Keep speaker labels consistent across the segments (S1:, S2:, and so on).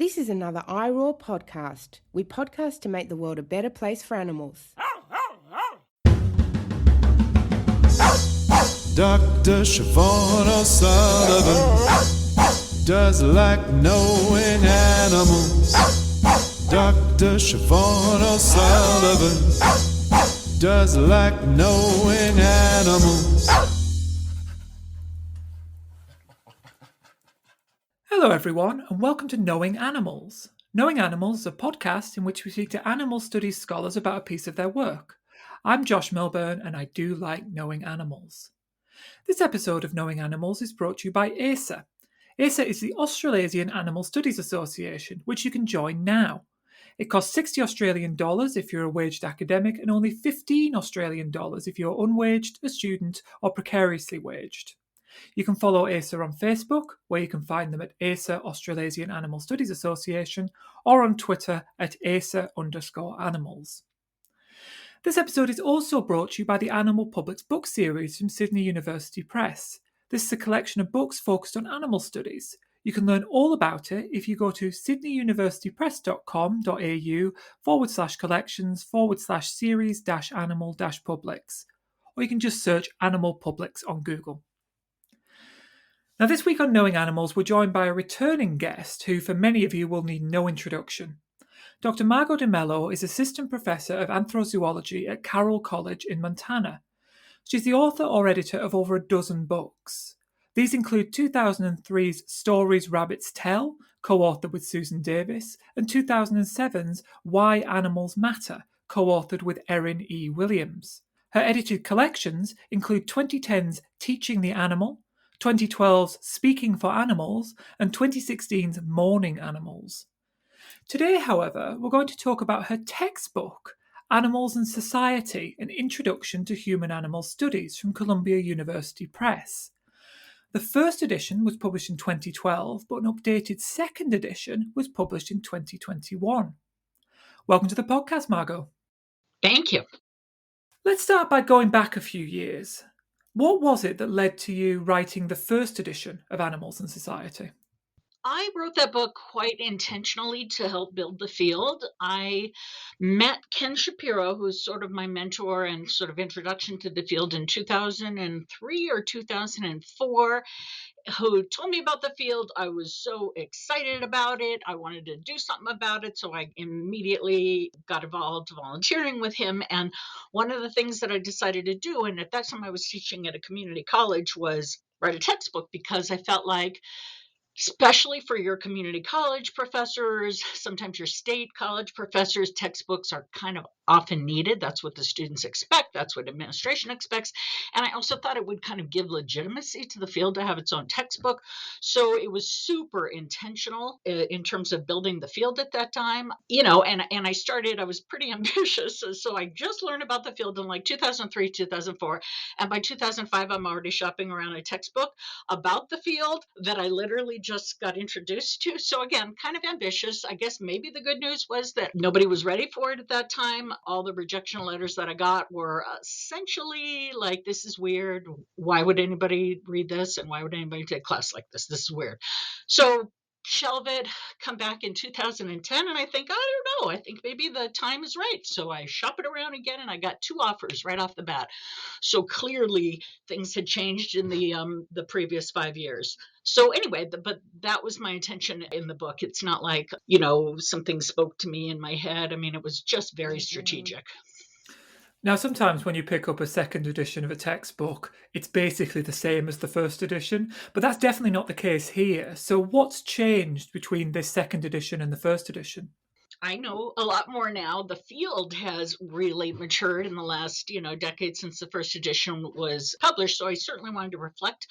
S1: This is another iRaw podcast. We podcast to make the world a better place for animals.
S2: Dr. Siobhan O'Sullivan does like knowing animals. Dr. Siobhan O'Sullivan does like knowing animals.
S3: Hello everyone and welcome to Knowing Animals. Knowing Animals is a podcast in which we speak to animal studies scholars about a piece of their work. I'm Josh Milburn and I do like knowing animals. This episode of Knowing Animals is brought to you by ASA. ASA is the Australasian Animal Studies Association, which you can join now. It costs $60 Australian if you're a waged academic and only $15 Australian if you're unwaged, a student or precariously waged. You can follow ASA on Facebook, where you can find them at ASA Australasian Animal Studies Association, or on Twitter at ASA_animals. This episode is also brought to you by the Animal Publics book series from Sydney University Press. This is a collection of books focused on animal studies. You can learn all about it if you go to sydneyuniversitypress.com.au/collections/series-animal-publics, or you can just search Animal Publics on Google. Now, this week on Knowing Animals, we're joined by a returning guest who, for many of you, will need no introduction. Dr Margo DeMello is Assistant Professor of Anthrozoology at Carroll College in Montana. She's the author or editor of over a dozen books. These include 2003's Stories Rabbits Tell, co-authored with Susan Davis, and 2007's Why Animals Matter, co-authored with Erin E. Williams. Her edited collections include 2010's Teaching the Animal, 2012's Speaking for Animals, and 2016's Mourning Animals. Today, however, we're going to talk about her textbook, Animals and Society, An Introduction to Human-Animal Studies from Columbia University Press. The first edition was published in 2012, but an updated second edition was published in 2021. Welcome to the podcast, Margo.
S4: Thank you.
S3: Let's start by going back a few years. What was it that led to you writing the first edition of Animals and Society?
S4: I wrote that book quite intentionally to help build the field. I met Ken Shapiro, who's sort of my mentor and sort of introduction to the field in 2003 or 2004, who told me about the field. I was so excited about it. I wanted to do something about it. So I immediately got involved volunteering with him. And one of the things that I decided to do, and at that time I was teaching at a community college, was write a textbook, because I felt like, especially for your community college professors, sometimes your state college professors, textbooks are kind of often needed. That's what the students expect. That's what administration expects. And I also thought it would kind of give legitimacy to the field to have its own textbook. So it was super intentional in terms of building the field at that time. And I was pretty ambitious. So I just learned about the field in like 2003, 2004. And by 2005, I'm already shopping around a textbook about the field that I literally just got introduced to. So again, kind of ambitious. I guess maybe the good news was that nobody was ready for it at that time. All the rejection letters that I got were essentially like, this is weird. Why would anybody read this? And why would anybody take a class like this? This is weird. So shelve it, come back in 2010, and I think, I don't know, I think maybe the time is right. So I shop it around again, and I got 2 offers right off the bat. So clearly things had changed in the previous 5 years. So anyway, but that was my intention in the book. It's not like, something spoke to me in my head. I mean, it was just very strategic.
S3: Now, sometimes when you pick up a second edition of a textbook, it's basically the same as the first edition, but that's definitely not the case here. So what's changed between this second edition and the first edition?
S4: I know a lot more now. The field has really matured in the last, decade since the first edition was published. So I certainly wanted to reflect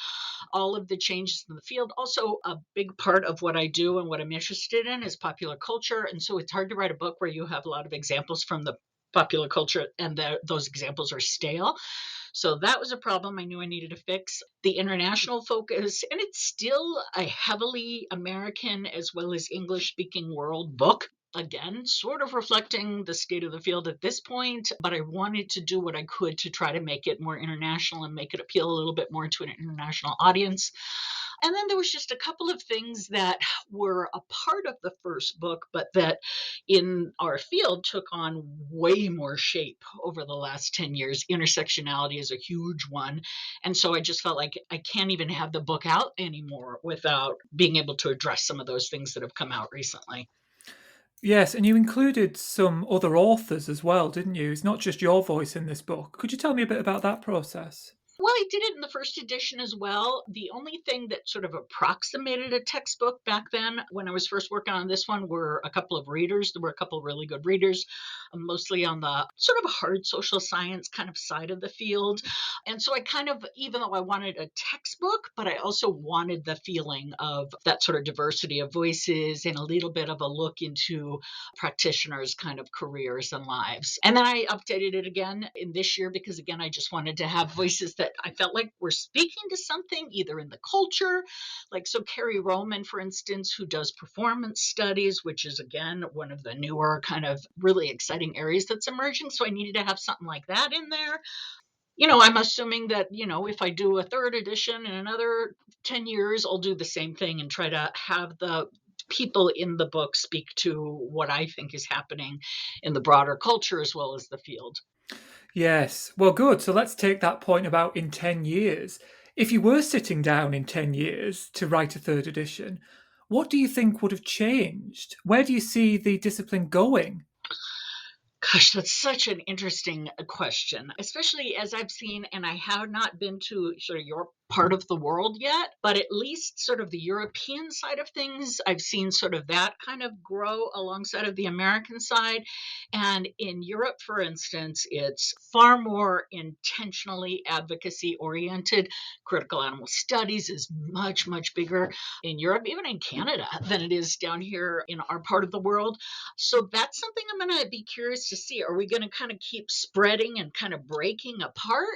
S4: all of the changes in the field. Also, a big part of what I do and what I'm interested in is popular culture. And so it's hard to write a book where you have a lot of examples from the popular culture and those examples are stale. So that was a problem I knew I needed to fix. The international focus, and it's still a heavily American as well as English-speaking world book. Again, sort of reflecting the state of the field at this point, but I wanted to do what I could to try to make it more international and make it appeal a little bit more to an international audience. And then there was just a couple of things that were a part of the first book, but that in our field took on way more shape over the last 10 years. Intersectionality is a huge one. And so I just felt like I can't even have the book out anymore without being able to address some of those things that have come out recently.
S3: Yes, and you included some other authors as well, didn't you? It's not just your voice in this book. Could you tell me a bit about that process?
S4: Well, I did it in the first edition as well. The only thing that sort of approximated a textbook back then, when I was first working on this one, were a couple of readers. There were a couple of really good readers, mostly on the sort of hard social science kind of side of the field. And so I kind of, even though I wanted a textbook, but I also wanted the feeling of that sort of diversity of voices and a little bit of a look into practitioners' kind of careers and lives. And then I updated it again in this year because, again, I just wanted to have voices that I felt like were speaking to something either in the culture, like so Carrie Roman, for instance, who does performance studies, which is, again, one of the newer kind of really exciting areas that's emerging. So I needed to have something like that in there. I'm assuming that, if I do a third edition in another 10 years, I'll do the same thing and try to have the people in the book speak to what I think is happening in the broader culture as well as the field.
S3: Yes. Well, good. So let's take that point about in 10 years. If you were sitting down in 10 years to write a third edition, what do you think would have changed? Where do you see the discipline going?
S4: Gosh, that's such an interesting question, especially as I've seen, and I have not been to sort of your part of the world yet, but at least sort of the European side of things, I've seen sort of that kind of grow alongside of the American side. And in Europe, for instance, it's far more intentionally advocacy oriented. Critical animal studies is much, much bigger in Europe, even in Canada, than it is down here in our part of the world. So that's something I'm going to be curious to see. Are we going to kind of keep spreading and kind of breaking apart?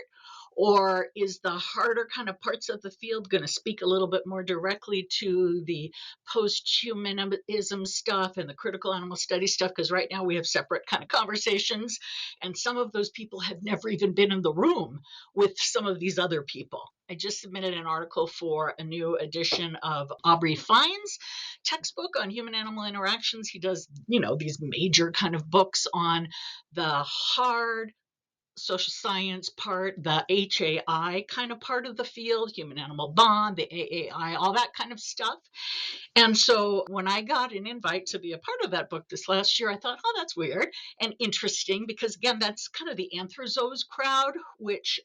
S4: Or is the harder kind of parts of the field going to speak a little bit more directly to the post-humanism stuff and the critical animal study stuff? Because right now we have separate kind of conversations, and some of those people have never even been in the room with some of these other people. I just submitted an article for a new edition of Aubrey Fine's textbook on human-animal interactions. He does, these major kind of books on the hard social science part, the HAI kind of part of the field, human animal bond, the AAI, all that kind of stuff. And so when I got an invite to be a part of that book this last year, I thought, oh, that's weird and interesting because, again, that's kind of the anthrozoos crowd, which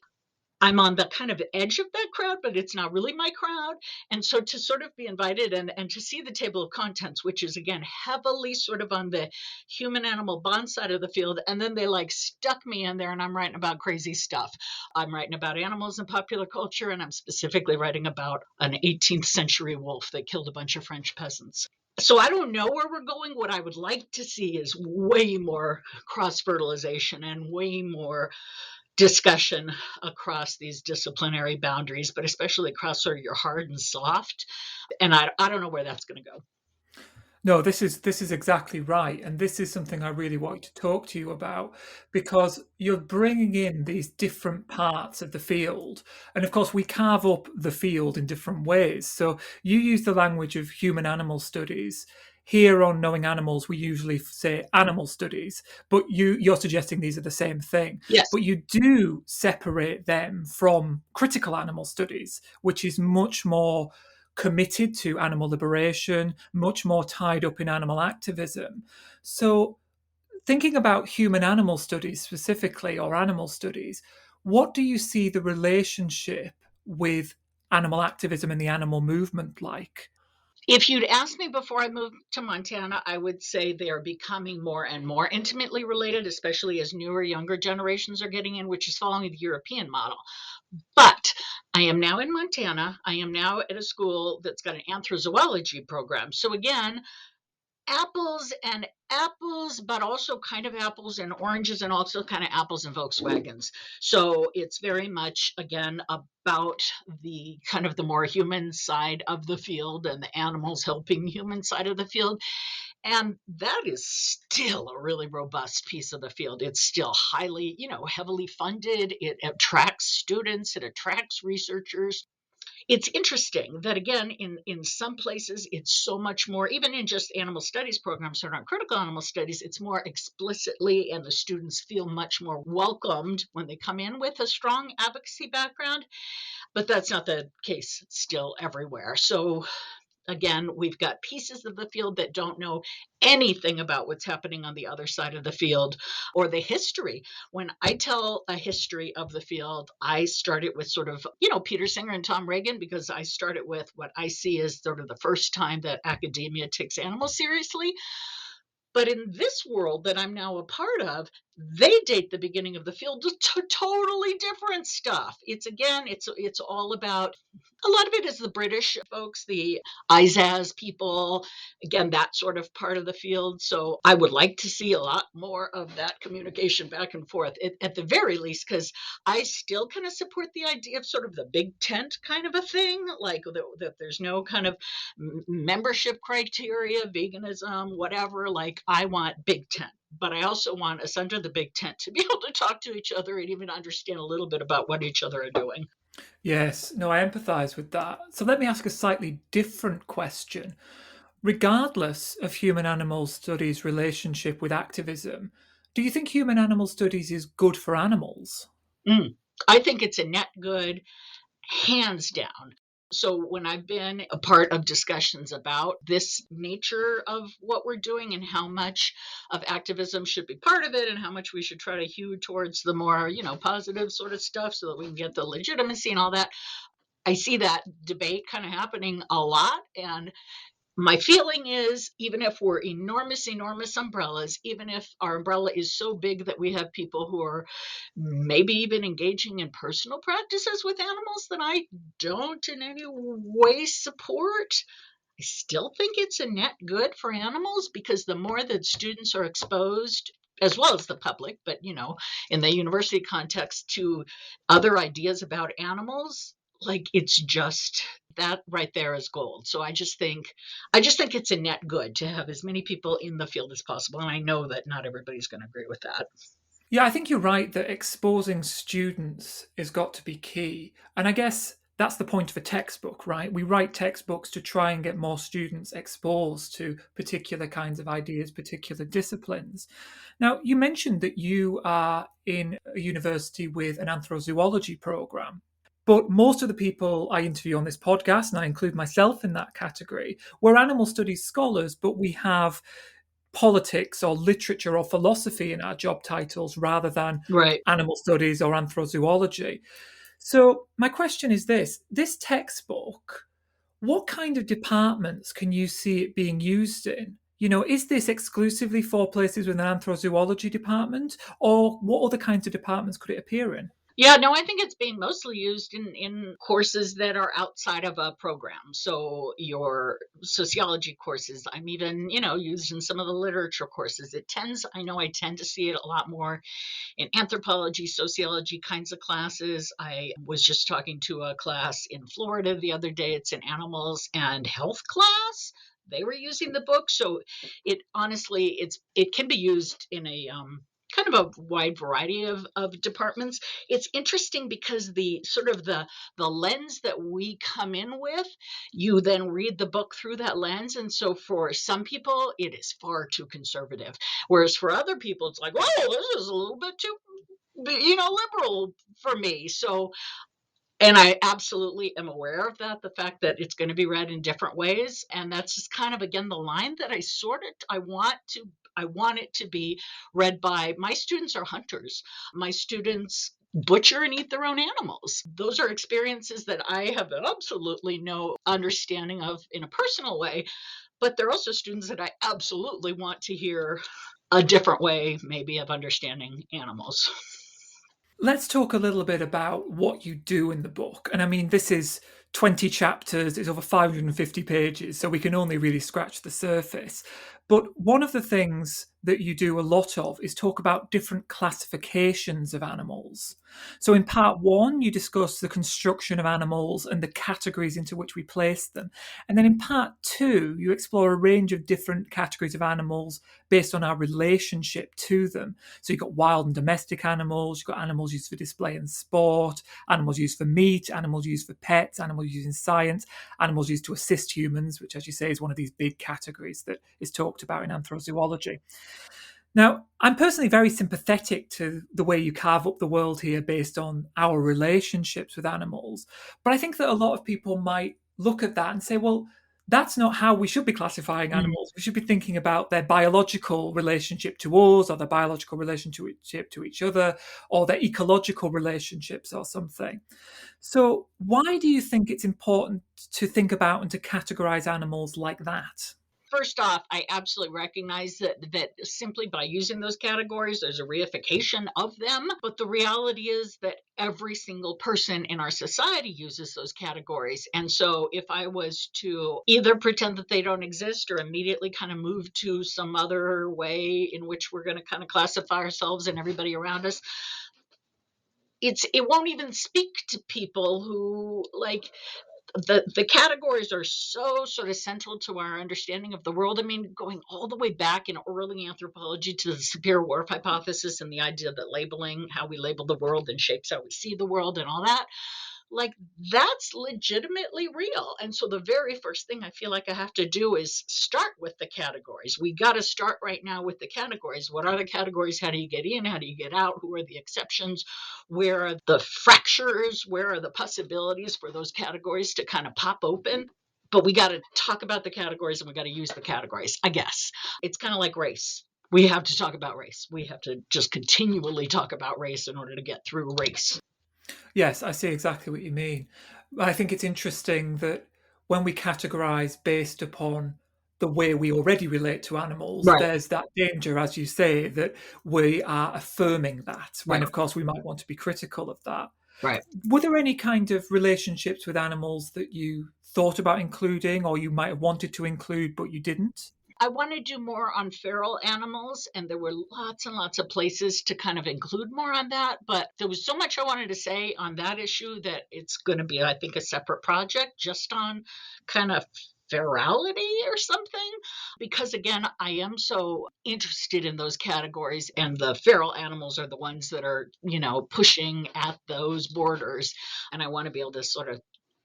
S4: I'm on the kind of edge of that crowd, but it's not really my crowd. And so to sort of be invited and to see the table of contents, which is, again, heavily sort of on the human animal bond side of the field. And then they like stuck me in there and I'm writing about crazy stuff. I'm writing about animals in popular culture, and I'm specifically writing about an 18th century wolf that killed a bunch of French peasants. So I don't know where we're going. What I would like to see is way more cross-fertilization and way more discussion across these disciplinary boundaries, but especially across sort of your hard and soft. And I don't know where that's going to go.
S3: No, this is exactly right, and this is something I really want to talk to you about because you're bringing in these different parts of the field, and of course we carve up the field in different ways. So you use the language of human animal studies. Here on Knowing Animals, we usually say animal studies, but you're suggesting these are the same thing.
S4: Yes.
S3: But you do separate them from critical animal studies, which is much more committed to animal liberation, much more tied up in animal activism. So, thinking about human animal studies specifically, or animal studies, what do you see the relationship with animal activism and the animal movement like?
S4: If you'd asked me before I moved to Montana, I would say they are becoming more and more intimately related, especially as newer, younger generations are getting in, which is following the European model. But I am now in Montana. I am now at a school that's got an anthrozoology program. So again, apples and apples, but also kind of apples and oranges, and also kind of apples and Volkswagens. So it's very much, again, about the kind of the more human side of the field and the animals helping human side of the field. And that is still a really robust piece of the field. It's still highly, heavily funded. It attracts students, it attracts researchers. it's interesting that, again, in some places, it's so much more, even in just animal studies programs that aren't critical animal studies, it's more explicitly, and the students feel much more welcomed when they come in with a strong advocacy background. But that's not the case still everywhere. So again, we've got pieces of the field that don't know anything about what's happening on the other side of the field or the history. When I tell a history of the field, I start it with sort of, Peter Singer and Tom Reagan, because I start it with what I see as sort of the first time that academia takes animals seriously. But in this world that I'm now a part of, they date the beginning of the field to totally different stuff. It's all about, a lot of it is the British folks, the ISAS people, again, that sort of part of the field. So I would like to see a lot more of that communication back and forth, at the very least, because I still kind of support the idea of sort of the big tent kind of a thing, like that there's no kind of membership criteria, veganism, whatever. Like, I want big tent. But I also want us under the big tent to be able to talk to each other and even understand a little bit about what each other are doing.
S3: Yes, no, I empathise with that. So let me ask a slightly different question. Regardless of human animal studies' relationship with activism, do you think human animal studies is good for animals?
S4: I think it's a net good, hands down. So when I've been a part of discussions about this nature of what we're doing and how much of activism should be part of it and how much we should try to hew towards the more, positive sort of stuff so that we can get the legitimacy and all that, I see that debate kind of happening a lot. And my feeling is, even if we're enormous, enormous umbrellas, even if our umbrella is so big that we have people who are maybe even engaging in personal practices with animals that I don't in any way support, I still think it's a net good for animals, because the more that students are exposed, as well as the public, but in the university context, to other ideas about animals, like, it's just, that right there is gold. So I just think it's a net good to have as many people in the field as possible. And I know that not everybody's going to agree with that.
S3: Yeah, I think you're right that exposing students has got to be key. And I guess that's the point of a textbook, right? We write textbooks to try and get more students exposed to particular kinds of ideas, particular disciplines. Now, you mentioned that you are in a university with an anthrozoology program. But most of the people I interview on this podcast, and I include myself in that category, we're animal studies scholars, but we have politics or literature or philosophy in our job titles rather than
S4: Right.
S3: animal studies or anthrozoology. So my question is this textbook, what kind of departments can you see it being used in? Is this exclusively for places with an anthrozoology department, or what other kinds of departments could it appear in?
S4: Yeah, no, I think it's being mostly used in courses that are outside of a program. So your sociology courses, I'm even, used in some of the literature courses. I tend to see it a lot more in anthropology, sociology kinds of classes. I was just talking to a class in Florida the other day. It's an animals and health class. They were using the book. So it can be used in a kind of a wide variety of departments. It's interesting because the sort of the lens that we come in with, you then read the book through that lens. And so for some people, it is far too conservative. Whereas for other people, it's like, oh, this is a little bit too, liberal for me. So, and I absolutely am aware of that, the fact that it's going to be read in different ways. And that's just kind of, again, the line that I want it to be read by, my students are hunters. My students butcher and eat their own animals. Those are experiences that I have absolutely no understanding of in a personal way, but they're also students that I absolutely want to hear a different way, maybe, of understanding animals.
S3: Let's talk a little bit about what you do in the book. And I mean, this is 20 chapters, it's over 550 pages, so we can only really scratch the surface. But one of the things that you do a lot of is talk about different classifications of animals. So in part one, you discuss the construction of animals and the categories into which we place them. And then in part two, you explore a range of different categories of animals based on our relationship to them. So you've got wild and domestic animals, you've got animals used for display and sport, animals used for meat, animals used for pets, animals used in science, animals used to assist humans, which, as you say, is one of these big categories that is talked about in anthrozoology. Now, I'm personally very sympathetic to the way you carve up the world here based on our relationships with animals. But I think that a lot of people might look at that and say, well, that's not how we should be classifying animals. We should be thinking about their biological relationship to us, or their biological relationship to each other, or their ecological relationships or something. So why do you think it's important to think about and to categorize animals like that?
S4: First off, I absolutely recognize that simply by using those categories, there's a reification of them. But the reality is that every single person in our society uses those categories. And so if I was to either pretend that they don't exist or immediately kind of move to some other way in which we're going to kind of classify ourselves and everybody around us, it won't even speak to people who like the categories are so sort of central to our understanding of the world. I mean, going all the way back in early anthropology to the superior wharf hypothesis and the idea that labeling, how we label the world and shapes how we see the world and all that, like that's legitimately real. And so the very first thing I feel like I have to do is start with the categories. We got to start right now with the categories. What are the categories? How do you get in? How do you get out? Who are the exceptions? Where are the fractures? Where are the possibilities for those categories to kind of pop open? But we got to talk about the categories and we got to use the categories, I guess. It's kind of like race. We have to talk about race. We have to just continually talk about race in order to get through race.
S3: Yes, I see exactly what you mean. I think it's interesting that when we categorize based upon the way we already relate to animals,
S4: Right,
S3: there's that danger, as you say, that we are affirming that, when
S4: right,
S3: of course we might want to be critical of that.
S4: right.
S3: Were there any kind of relationships with animals that you thought about including, or you might have wanted to include, but you didn't?
S4: I want to do more on feral animals, and there were lots and lots of places to kind of include more on that. But there was so much I wanted to say on that issue that it's going to be, I think, a separate project just on kind of ferality or something. Because again, I am so interested in those categories, and the feral animals are the ones that are, pushing at those borders. And I want to be able to sort of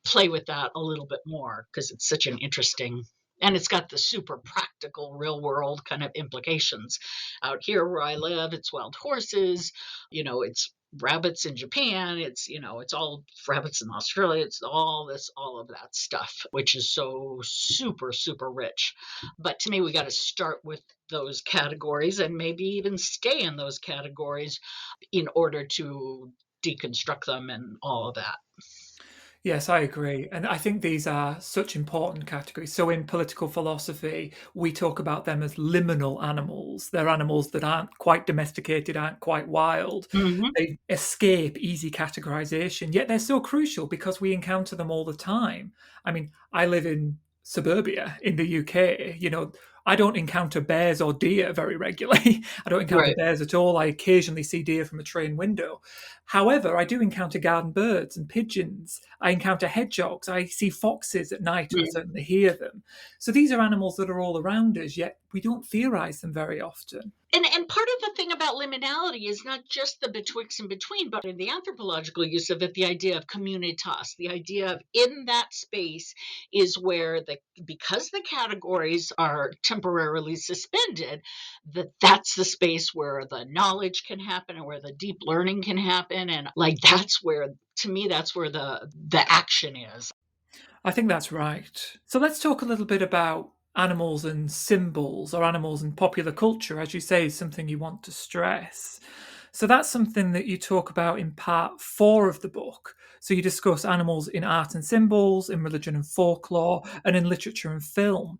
S4: play with that a little bit more because it's such an interesting and it's got the super practical real world kind of implications. Out here where I live, it's wild horses, it's rabbits in Japan, it's all rabbits in Australia, it's all of that stuff, which is so super, super rich. But to me, we got to start with those categories and maybe even stay in those categories in order to deconstruct them and all of that.
S3: Yes, I agree. And I think these are such important categories. So in political philosophy, we talk about them as liminal animals. They're animals that aren't quite domesticated, aren't quite wild.
S4: Hmm.
S3: They escape easy categorization, yet they're so crucial because we encounter them all the time. I mean, I live in suburbia in the UK. I don't encounter bears or deer very regularly. I don't encounter
S4: Right.
S3: bears at all. I occasionally see deer from a train window. However, I do encounter garden birds and pigeons. I encounter hedgehogs. I see foxes at night and I certainly hear them. So these are animals that are all around us, yet we don't theorize them very often.
S4: And part of the thing about liminality is not just the betwixt and between, but in the anthropological use of it, the idea of communitas, the idea of in that space is where because the categories are temporarily suspended, that's the space where the knowledge can happen and where the deep learning can happen. And like that's where, to me, that's where the action is.
S3: I think that's right. So let's talk a little bit about animals and symbols, or animals and popular culture, as you say, is something you want to stress. So that's something that you talk about in part four of the book. So you discuss animals in art and symbols, in religion and folklore, and in literature and film.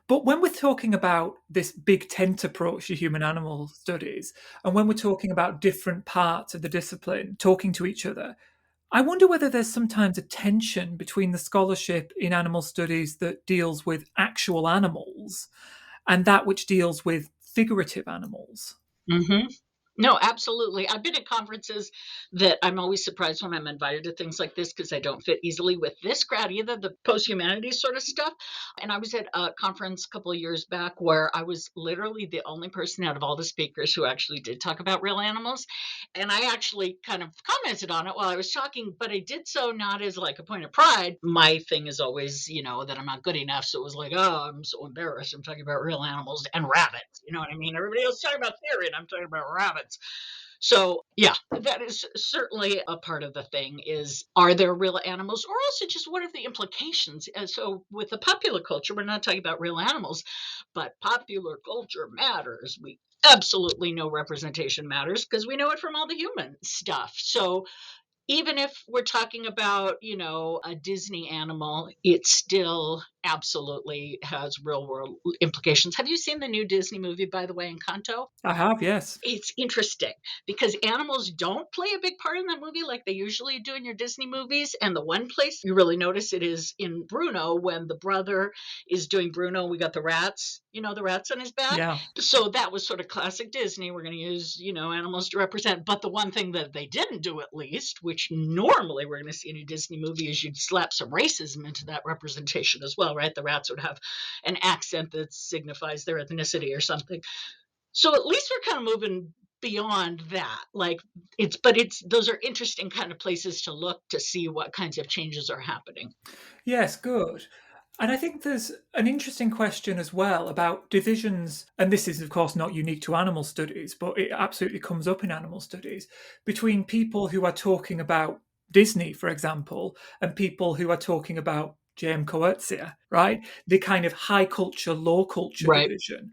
S3: But when we're talking about this big tent approach to human animal studies, and when we're talking about different parts of the discipline talking to each other, I wonder whether there's sometimes a tension between the scholarship in animal studies that deals with actual animals and that which deals with figurative animals.
S4: Mm-hmm. No, absolutely. I've been at conferences that I'm always surprised when I'm invited to things like this because I don't fit easily with this crowd either, the post-humanities sort of stuff. And I was at a conference a couple of years back where I was literally the only person out of all the speakers who actually did talk about real animals. And I actually kind of commented on it while I was talking, but I did so not as like a point of pride. My thing is always, that I'm not good enough. So it was like, oh, I'm so embarrassed. I'm talking about real animals and rabbits. You know what I mean? Everybody else talking about theory and I'm talking about rabbits. So yeah, that is certainly a part of the thing is, are there real animals or also just what are the implications? And so with the popular culture, we're not talking about real animals, but popular culture matters. We absolutely know representation matters because we know it from all the human stuff. So even if we're talking about, a Disney animal, it still absolutely has real world implications. Have you seen the new Disney movie, by the way, Encanto?
S3: I have, yes.
S4: It's interesting because animals don't play a big part in that movie like they usually do in your Disney movies. And the one place you really notice it is in Bruno when the brother is doing Bruno. We got the rats, the rats on his back.
S3: Yeah.
S4: So that was sort of classic Disney. We're going to use, animals to represent. But the one thing that they didn't do, at least, which normally we're going to see in a Disney movie, is you'd slap some racism into that representation as well, right? The rats would have an accent that signifies their ethnicity or something. So at least we're kind of moving beyond that. Like those are interesting kind of places to look to see what kinds of changes are happening.
S3: Yes, good. And I think there's an interesting question as well about divisions, and this is, of course, not unique to animal studies, but it absolutely comes up in animal studies, between people who are talking about Disney, for example, and people who are talking about J.M. Coetzee, right? The kind of high culture, low culture
S4: Right.
S3: division.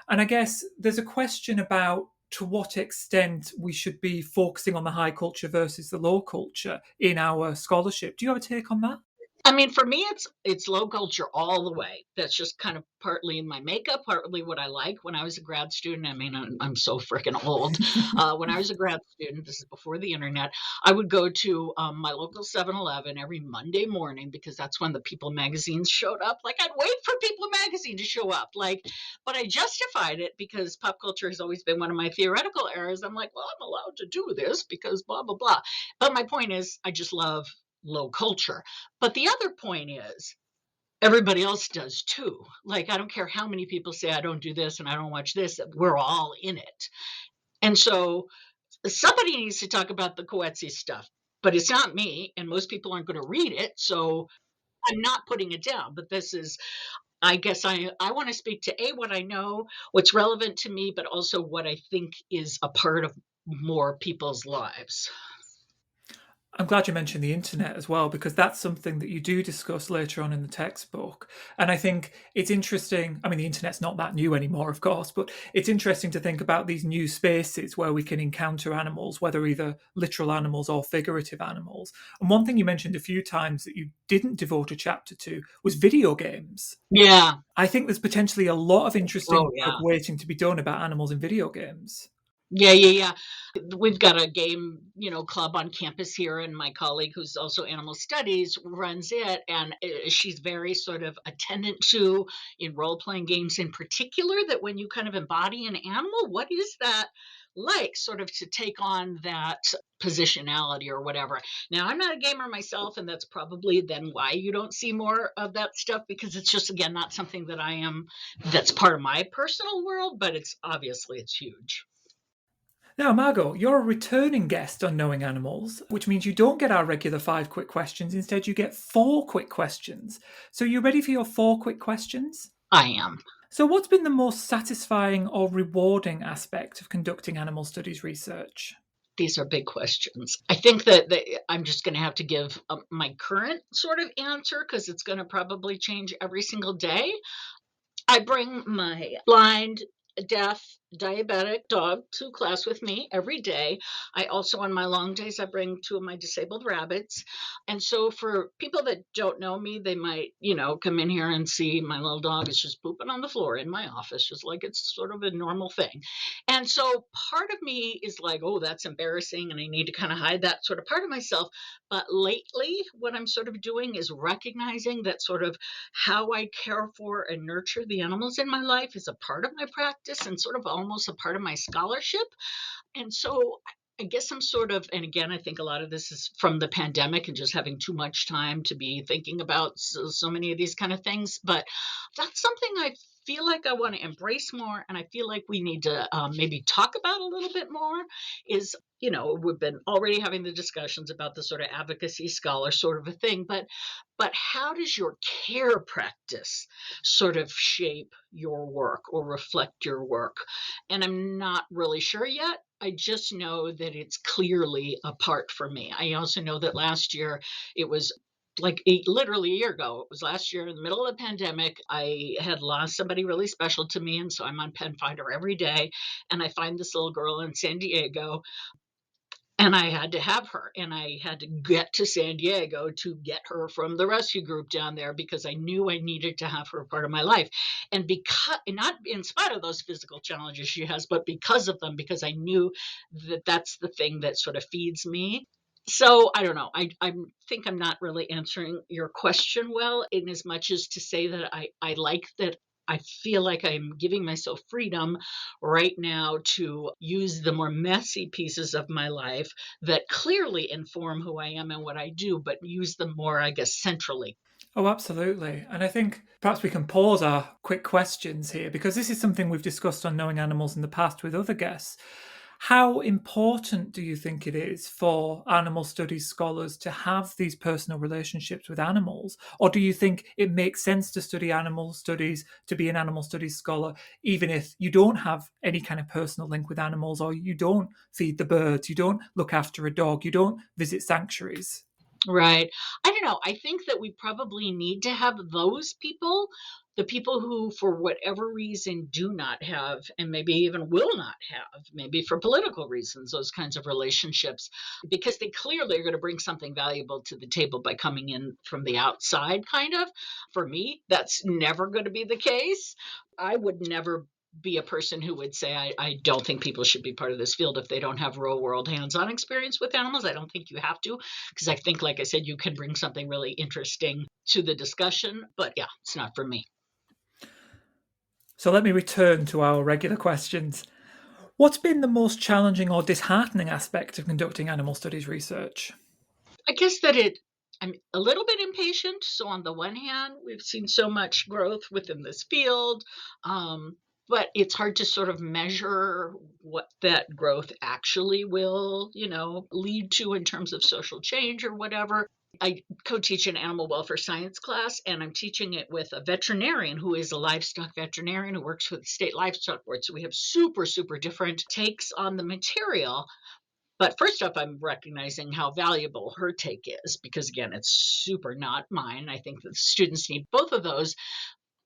S3: And I guess there's a question about to what extent we should be focusing on the high culture versus the low culture in our scholarship. Do you have a take on that?
S4: I mean, for me, it's low culture all the way. That's just kind of partly in my makeup, partly what I like. When I was a grad student, I mean, I'm so freaking old. When I was a grad student, this is before the internet, I would go to my local 7-Eleven every Monday morning because that's when the People magazines showed up. Like, I'd wait for People magazine to show up. Like, but I justified it because pop culture has always been one of my theoretical areas. I'm like, well, I'm allowed to do this because blah, blah, blah. But my point is, I just love low culture. But the other point is, everybody else does too. Like, I don't care how many people say I don't do this and I don't watch this, we're all in it. And so somebody needs to talk about the Coetzee stuff, but it's not me, and most people aren't going to read it. So I'm not putting it down, but this is, I guess I want to speak to what I know, what's relevant to me, but also what I think is a part of more people's lives.
S3: I'm glad you mentioned the internet as well, because that's something that you do discuss later on in the textbook. And I think it's interesting. I mean, the internet's not that new anymore, of course, but it's interesting to think about these new spaces where we can encounter animals, whether either literal animals or figurative animals. And one thing you mentioned a few times that you didn't devote a chapter to was video games.
S4: Yeah.
S3: I think there's potentially a lot of interesting work
S4: Yeah.
S3: waiting to be done about animals in video games.
S4: Yeah. We've got a game, club on campus here, and my colleague, who's also animal studies, runs it, and she's very sort of attendant to in role-playing games in particular that when you kind of embody an animal, what is that like, sort of to take on that positionality or whatever. Now, I'm not a gamer myself, and that's probably then why you don't see more of that stuff, because it's just, again, not something that that's part of my personal world, but it's huge.
S3: Now, Margot, you're a returning guest on Knowing Animals, which means you don't get our regular 5 quick questions. Instead, you get 4 quick questions. So, you ready for your 4 quick questions?
S4: I am.
S3: So, what's been the most satisfying or rewarding aspect of conducting animal studies research?
S4: These are big questions. I think that I'm just going to have to give my current sort of answer because it's going to probably change every single day. I bring my blind deaf, diabetic dog to class with me every day. I also, on my long days, I bring two of my disabled rabbits. And so for people that don't know me, they might, come in here and see my little dog is just pooping on the floor in my office, just like it's sort of a normal thing. And so part of me is like, oh, that's embarrassing. And I need to kind of hide that sort of part of myself. But lately, what I'm sort of doing is recognizing that sort of how I care for and nurture the animals in my life is a part of my practice and sort of almost a part of my scholarship. And so I guess I'm sort of, and again, I think a lot of this is from the pandemic and just having too much time to be thinking about so many of these kind of things. But that's something I feel like I want to embrace more. And I feel like we need to maybe talk about a little bit more is, we've been already having the discussions about the sort of advocacy scholar sort of a thing, but how does your care practice sort of shape your work or reflect your work? And I'm not really sure yet. I just know that it's clearly a part for me. I also know that last year it was like literally a year ago. It was last year in the middle of the pandemic. I had lost somebody really special to me. And so I'm on Pen Finder every day. And I find this little girl in San Diego. And I had to have her, and I had to get to San Diego to get her from the rescue group down there because I knew I needed to have her a part of my life. And not in spite of those physical challenges she has, but because of them, because I knew that that's the thing that sort of feeds me. So I don't know. I think I'm not really answering your question well, in as much as to say that I like that. I feel like I'm giving myself freedom right now to use the more messy pieces of my life that clearly inform who I am and what I do, but use them more, I guess, centrally.
S3: Oh, absolutely. And I think perhaps we can pause our quick questions here because this is something we've discussed on Knowing Animals in the past with other guests. How important do you think it is for animal studies scholars to have these personal relationships with animals? Or do you think it makes sense to study animal studies, to be an animal studies scholar, even if you don't have any kind of personal link with animals, or you don't feed the birds, you don't look after a dog, you don't visit sanctuaries?
S4: Right. I don't know. I think that we probably need to have those people, the people who, for whatever reason, do not have, and maybe even will not have, maybe for political reasons, those kinds of relationships, because they clearly are going to bring something valuable to the table by coming in from the outside, kind of. For me, that's never going to be the case. I would never be a person who would say, I don't think people should be part of this field if they don't have real world hands-on experience with animals. I don't think you have to, because I think, like I said, you can bring something really interesting to the discussion. But yeah, it's not for me.
S3: So let me return to our regular questions. What's been the most challenging or disheartening aspect of conducting animal studies research?
S4: I guess that I'm a little bit impatient. So on the one hand, we've seen so much growth within this field. But it's hard to sort of measure what that growth actually will, lead to in terms of social change or whatever. I co-teach an animal welfare science class, and I'm teaching it with a veterinarian who is a livestock veterinarian who works with the state livestock board. So we have super, super different takes on the material. But first up, I'm recognizing how valuable her take is because, again, it's super not mine. I think that the students need both of those.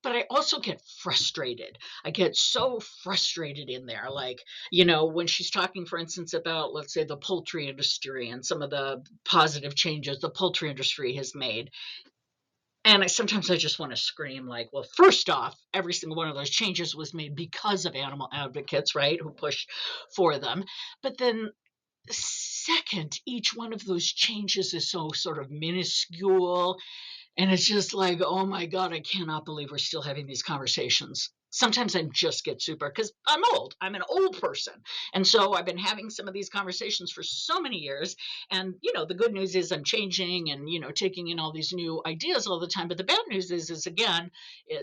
S4: But I also get frustrated. I get so frustrated in there. Like, when she's talking, for instance, about, let's say, the poultry industry and some of the positive changes the poultry industry has made. And sometimes I just want to scream, like, well, first off, every single one of those changes was made because of animal advocates, right, who push for them. But then second, each one of those changes is so sort of minuscule. And it's just like, oh my God, I cannot believe we're still having these conversations. Sometimes I just get super, because I'm old. I'm an old person. And so I've been having some of these conversations for so many years. And, the good news is I'm changing and, taking in all these new ideas all the time. But the bad news is again,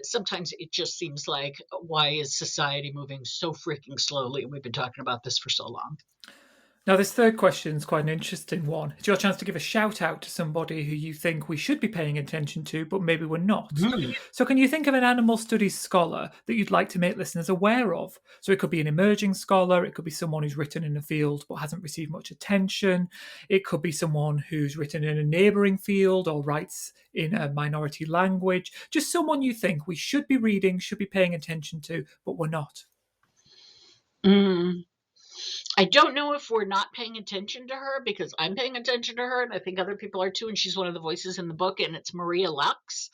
S4: sometimes it just seems like, why is society moving so freaking slowly? We've been talking about this for so long.
S3: Now, this third question is quite an interesting one. It's your chance to give a shout out to somebody who you think we should be paying attention to, but maybe we're not. So can you think of an animal studies scholar that you'd like to make listeners aware of? So it could be an emerging scholar, it could be someone who's written in a field but hasn't received much attention, it could be someone who's written in a neighbouring field or writes in a minority language, just someone you think we should be reading, should be paying attention to, but we're not.
S4: I don't know if we're not paying attention to her, because I'm paying attention to her, and I think other people are too, and she's one of the voices in the book, and it's Maria Lux.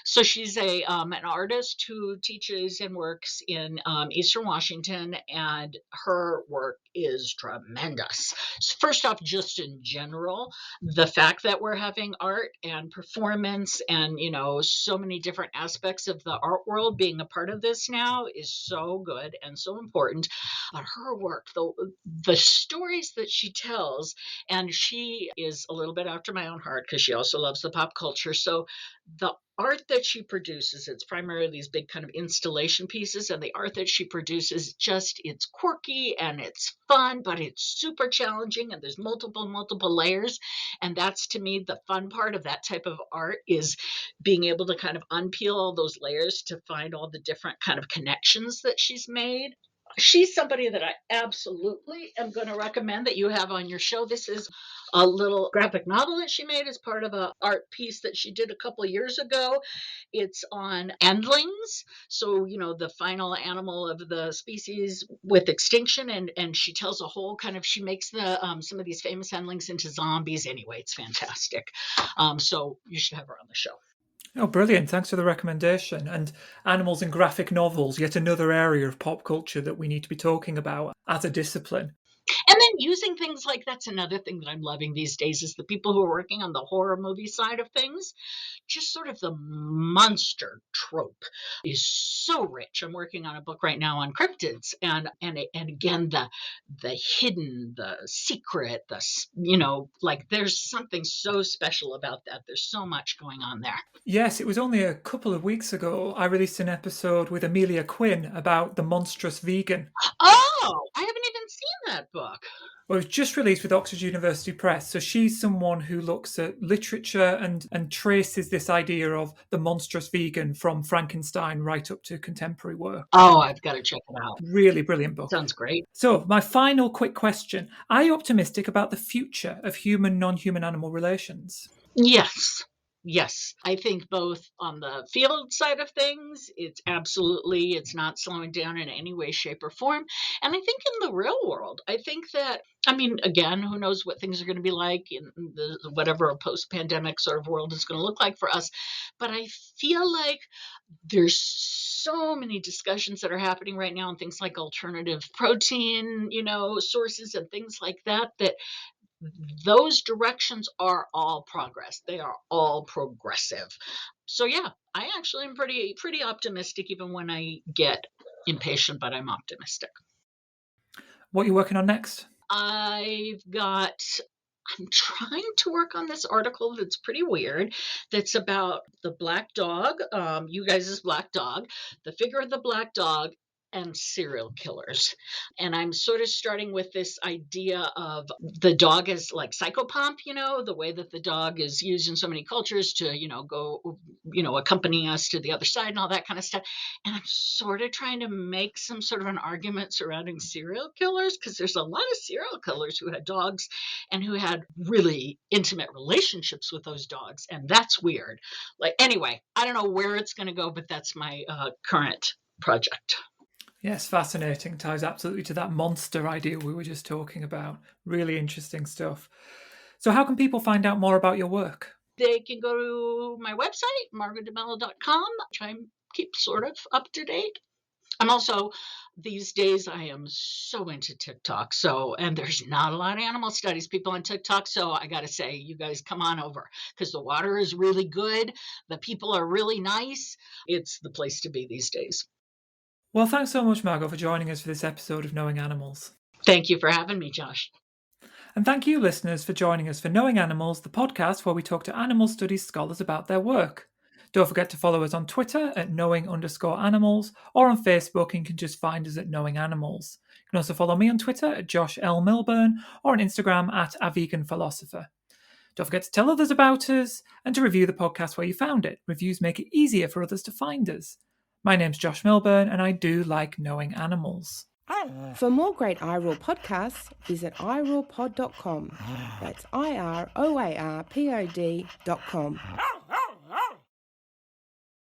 S4: So she's an artist who teaches and works in Eastern Washington, and her work is tremendous. So first off, just in general, the fact that we're having art and performance and, so many different aspects of the art world being a part of this now is so good and so important. Her work, the stories that she tells, and she is a little bit after my own heart because she also loves the pop culture. So the art that she produces, it's primarily these big kind of installation pieces, and the art that she produces, it's quirky and it's fun, but it's super challenging, and there's multiple layers. And that's, to me, the fun part of that type of art, is being able to kind of unpeel all those layers to find all the different kind of connections that she's made. She's somebody that I absolutely am going to recommend that you have on your show. This is a little graphic novel that she made as part of an art piece that she did a couple of years ago. It's on endlings, so the final animal of the species with extinction, and she tells a whole kind of, she makes the some of these famous endlings into zombies. Anyway, it's fantastic. So you should have her on the show.
S3: Oh, brilliant. Thanks for the recommendation. And animals in graphic novels, yet another area of pop culture that we need to be talking about as a discipline.
S4: And then using things like, that's another thing that I'm loving these days, is the people who are working on the horror movie side of things. Just sort of the monster trope is so rich. I'm working on a book right now on cryptids, and again, the hidden, the secret, there's something so special about that. There's so much going on there.
S3: Yes, it was only a couple of weeks ago I released an episode with Amelia Quinn about the monstrous vegan.
S4: Oh, I haven't even seen that book.
S3: Well, it was just released with Oxford University Press. So she's someone who looks at literature and traces this idea of the monstrous vegan from Frankenstein right up to contemporary work.
S4: Oh, I've got to check it out.
S3: Really brilliant book.
S4: Sounds great.
S3: So my final quick question. Are you optimistic about the future of human, non-human animal relations?
S4: Yes, I think both on the field side of things, it's not slowing down in any way, shape, or form. And I think in the real world, I think that, again, who knows what things are going to be like in whatever a post-pandemic sort of world is going to look like for us. But I feel like there's so many discussions that are happening right now on things like alternative protein, sources and things like that, those directions are all progress. They are all progressive. So yeah, I actually am pretty optimistic, even when I get impatient, but I'm optimistic.
S3: What are you working on next?
S4: I'm trying to work on this article that's pretty weird, that's about the black dog, you guys' black dog, the figure of the black dog, and serial killers. And I'm sort of starting with this idea of the dog as like psychopomp, the way that the dog is used in so many cultures to, go, accompany us to the other side and all that kind of stuff. And I'm sort of trying to make some sort of an argument surrounding serial killers, because there's a lot of serial killers who had dogs and who had really intimate relationships with those dogs. And that's weird. Anyway, I don't know where it's going to go, but that's my current project.
S3: Yes, fascinating. Ties absolutely to that monster idea we were just talking about. Really interesting stuff. So how can people find out more about your work?
S4: They can go to my website, margodemello.com. Try and keep sort of up to date. I'm also, these days, I am so into TikTok. And there's not a lot of animal studies people on TikTok. So I got to say, you guys come on over, because the water is really good. The people are really nice. It's the place to be these days.
S3: Well, thanks so much, Margo, for joining us for this episode of Knowing Animals.
S4: Thank you for having me, Josh.
S3: And thank you, listeners, for joining us for Knowing Animals, the podcast where we talk to animal studies scholars about their work. Don't forget to follow us on Twitter at knowing_animals, or on Facebook, and you can just find us at Knowing Animals. You can also follow me on Twitter at Josh L. Milburn, or on Instagram at @aveganphilosopher. Don't forget to tell others about us, and to review the podcast where you found it. Reviews make it easier for others to find us. My name's Josh Milburn, and I do like knowing animals.
S1: For more great iRaw podcasts, visit irawpod.com. That's IROARPOD.com.